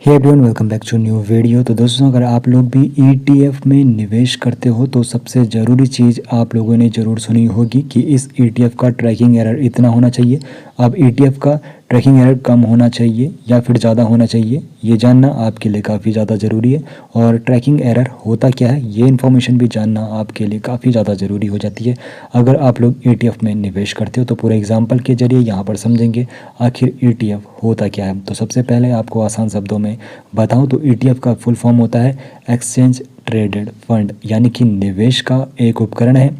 Hey everyone, welcome back to new video. तो दोस्तों, अगर आप लोग भी ईटीएफ में निवेश करते हो तो सबसे ज़रूरी चीज़ आप लोगों ने ज़रूर सुनी होगी कि इस ईटीएफ का ट्रैकिंग एरर इतना होना चाहिए। अब ईटीएफ का ट्रैकिंग एरर कम होना चाहिए या फिर ज़्यादा होना चाहिए, ये जानना आपके लिए काफ़ी ज़्यादा ज़रूरी है। और ट्रैकिंग एरर होता क्या है, ये इन्फॉर्मेशन भी जानना आपके लिए काफ़ी ज़्यादा ज़रूरी हो जाती है अगर आप लोग ईटीएफ में निवेश करते हो। तो पूरे एग्जाम्पल के जरिए यहाँ पर समझेंगे आखिर ईटीएफ होता क्या है। तो सबसे पहले आपको आसान शब्दों में बताऊं तो ईटीएफ का फुल फॉर्म होता है एक्सचेंज ट्रेडेड फंड, यानी कि निवेश का एक उपकरण है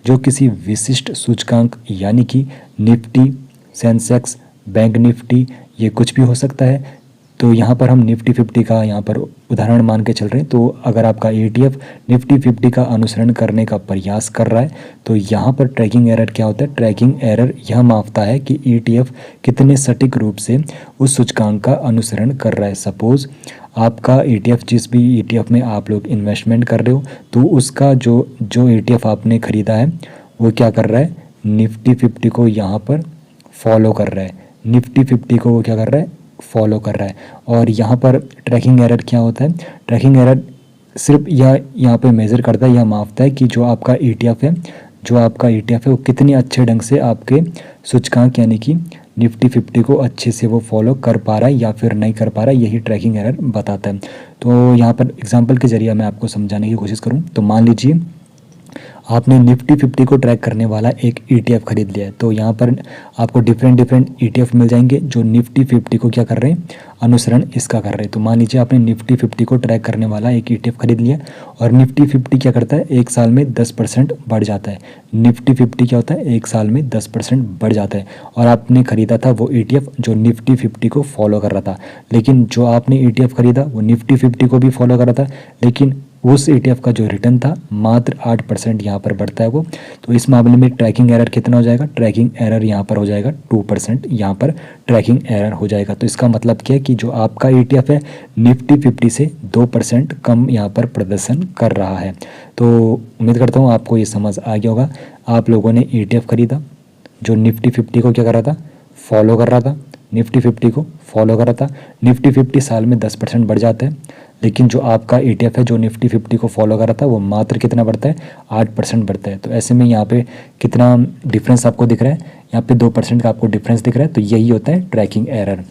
जो किसी विशिष्ट सूचकांक यानी कि निफ्टी, सेंसेक्स, बैंक निफ्टी, ये कुछ भी हो सकता है। तो यहाँ पर हम निफ्टी 50 का यहाँ पर उदाहरण मान के चल रहे हैं। तो अगर आपका ईटीएफ निफ्टी 50 का अनुसरण करने का प्रयास कर रहा है तो यहाँ पर ट्रैकिंग एरर क्या होता है? ट्रैकिंग एरर यह मापता है कि ईटीएफ कितने सटीक रूप से उस सूचकांक का अनुसरण कर रहा है। सपोज़ आपका ईटीएफ, जिस भी ईटीएफ में आप लोग इन्वेस्टमेंट कर रहे हो, तो उसका जो ईटीएफ आपने ख़रीदा है वो क्या कर रहा है? निफ्टी 50 को यहाँ पर फॉलो कर रहा है। निफ्टी 50 को वो क्या कर रहा है? फॉलो कर रहा है। और यहाँ पर ट्रैकिंग एरर क्या होता है? ट्रैकिंग एरर सिर्फ यह यहाँ पे मेज़र करता है, यह मापता है कि जो आपका ईटीएफ है वो कितने अच्छे ढंग से आपके सूचकांक यानी कि निफ्टी 50 को अच्छे से वो फॉलो कर पा रहा है या फिर नहीं कर पा रहा है, यही ट्रैकिंग एरर बताता है। तो यहाँ पर एग्जांपल के जरिए मैं आपको समझाने की कोशिश करूँ तो मान लीजिए आपने निफ्टी 50 को ट्रैक करने वाला एक ईटीएफ खरीद लिया है। तो यहाँ पर आपको डिफरेंट ईटीएफ मिल जाएंगे जो निफ्टी 50 को क्या कर रहे हैं? अनुसरण इसका कर रहे हैं। तो मान लीजिए आपने निफ्टी 50 को ट्रैक करने वाला एक ईटीएफ खरीद लिया और निफ्टी 50 क्या करता है? एक साल में 10% बढ़ जाता है। निफ्टी 50 क्या होता है? एक साल में 10% बढ़ जाता है। और आपने खरीदा था वो ईटीएफ जो निफ्टी 50 को फॉलो कर रहा था, लेकिन जो आपने ईटीएफ खरीदा वो निफ्टी 50 को भी फॉलो कर रहा था, लेकिन उस ईटीएफ का जो रिटर्न था मात्र 8% यहाँ पर बढ़ता है वो। तो इस मामले में ट्रैकिंग एरर कितना हो जाएगा? ट्रैकिंग एरर यहाँ पर हो जाएगा 2%, यहाँ पर ट्रैकिंग एरर हो जाएगा। तो इसका मतलब क्या है कि जो आपका ईटीएफ है निफ्टी 50 से 2% कम यहाँ पर प्रदर्शन कर रहा है। तो उम्मीद करता हूँ आपको ये समझ आ गया होगा। आप लोगों ने ईटीएफ खरीदा जो निफ्टी 50 को क्या कर रहा था? फॉलो कर रहा था। निफ्टी 50 को फॉलो कर रहा था। निफ्टी 50 साल में 10% बढ़ जाता है, लेकिन जो आपका ईटीएफ है जो निफ्टी 50 को फॉलो कर रहा था वो मात्र कितना बढ़ता है? 8% बढ़ता है। तो ऐसे में यहाँ पे कितना डिफरेंस आपको दिख रहा है? यहाँ पे 2% का आपको डिफरेंस दिख रहा है। तो यही होता है ट्रैकिंग एरर।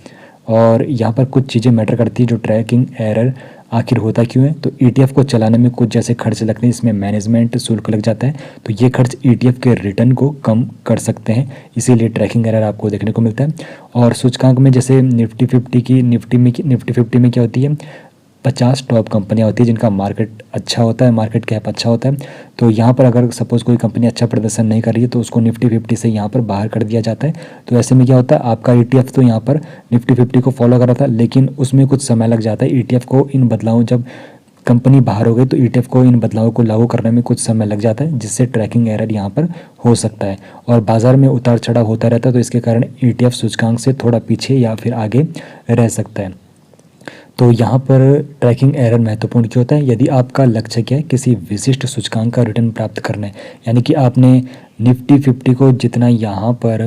और यहाँ पर कुछ चीज़ें मैटर करती है जो ट्रैकिंग एरर आखिर होता क्यों है। तो ईटीएफ को चलाने में कुछ जैसे खर्च लगते हैं, इसमें मैनेजमेंट शुल्क लग जाता है, तो ये खर्च ईटीएफ के रिटर्न को कम कर सकते हैं, इसीलिए ट्रैकिंग एरर आपको देखने को मिलता है। और सूचकांक में जैसे निफ्टी 50 में क्या होती है? 50 टॉप कंपनियां होती है जिनका मार्केट अच्छा होता है, मार्केट कैप अच्छा होता है। तो यहाँ पर अगर सपोज़ कोई कंपनी अच्छा प्रदर्शन नहीं कर रही है तो उसको निफ्टी 50 से यहाँ पर बाहर कर दिया जाता है। तो ऐसे में क्या होता है? आपका ईटीएफ तो यहाँ पर निफ्टी 50 को फॉलो कर रहा था, लेकिन उसमें कुछ समय लग जाता है ईटीएफ को इन बदलावों, जब कंपनी बाहर हो गई तो ईटीएफ को इन बदलावों को लागू करने में कुछ समय लग जाता है, जिससे ट्रैकिंग एरर यहाँ पर हो सकता है। और बाजार में उतार चढ़ाव होता रहता है, तो इसके कारण ईटीएफ सूचकांक से थोड़ा पीछे या फिर आगे रह सकता है। तो यहाँ पर ट्रैकिंग एरर महत्वपूर्ण क्यों होता है? यदि आपका लक्ष्य क्या है? किसी विशिष्ट सूचकांक का रिटर्न प्राप्त करना है, यानी कि आपने निफ्टी 50 को जितना यहाँ पर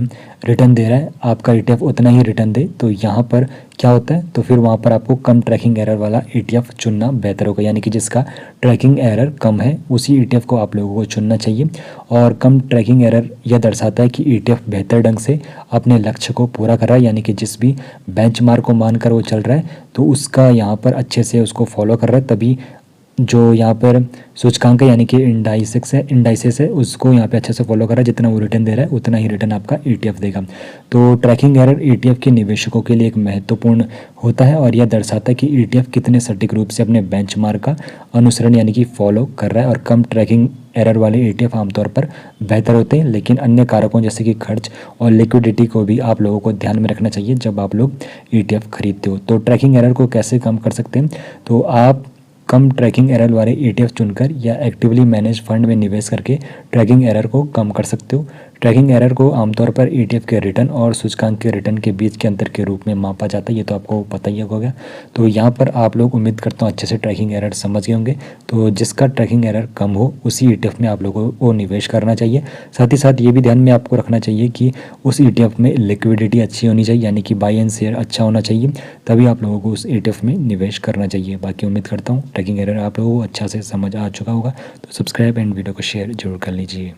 रिटर्न दे रहा है आपका ईटीएफ उतना ही रिटर्न दे, तो यहाँ पर क्या होता है? तो फिर वहाँ पर आपको कम ट्रैकिंग एरर वाला ईटीएफ चुनना बेहतर होगा, यानी कि जिसका ट्रैकिंग एरर कम है उसी ईटीएफ को आप लोगों को चुनना चाहिए। और कम ट्रैकिंग एरर यह दर्शाता है कि ईटीएफ बेहतर ढंग से अपने लक्ष्य को पूरा कर रहा है, यानी कि जिस भी बेंचमार्क को मानकर वो चल रहा है तो उसका यहाँ पर अच्छे से उसको फॉलो कर रहा है, तभी जो यहाँ पर सूचकांक है यानी कि इंडाइसेस है उसको यहाँ पे अच्छे से फॉलो कर रहा है। जितना वो रिटर्न दे रहा है उतना ही रिटर्न आपका ईटीएफ देगा। तो ट्रैकिंग एरर ईटीएफ के निवेशकों के लिए एक महत्वपूर्ण होता है और यह दर्शाता है कि ईटीएफ कितने सटीक रूप से अपने बेंचमार्क का अनुसरण यानी कि फॉलो कर रहा है। और कम ट्रैकिंग एरर वाले ईटीएफ आमतौर पर बेहतर होते हैं, लेकिन अन्य कारकों जैसे कि खर्च और लिक्विडिटी को भी आप लोगों को ध्यान में रखना चाहिए जब आप लोग ईटीएफ खरीदते हो। तो ट्रैकिंग एरर को कैसे कम कर सकते हैं? तो आप कम ट्रैकिंग एरर वाले ईटीएफ चुनकर या एक्टिवली मैनेज फंड में निवेश करके ट्रैकिंग एरर को कम कर सकते हो। ट्रैकिंग एरर को आमतौर पर ETF के रिटर्न और सूचकांक के रिटर्न के बीच के अंतर के रूप में मापा जाता है, ये तो आपको पता ही होगा। तो यहाँ पर आप लोग उम्मीद करता हूँ अच्छे से ट्रैकिंग एरर समझ गए होंगे। तो जिसका ट्रैकिंग एरर कम हो उसी ETF में आप लोगों को निवेश करना चाहिए। साथ ही साथ ये भी ध्यान में आपको रखना चाहिए कि उस ETF में लिक्विडिटी अच्छी होनी चाहिए, यानी कि बाई एंड शेयर अच्छा होना चाहिए, तभी आप लोगों को उस ETF में निवेश करना चाहिए। बाकी उम्मीद करता हूँ ट्रैकिंग एरर आप लोगों को अच्छा से समझ आ चुका होगा। तो सब्सक्राइब एंड वीडियो को शेयर जरूर कर लीजिए।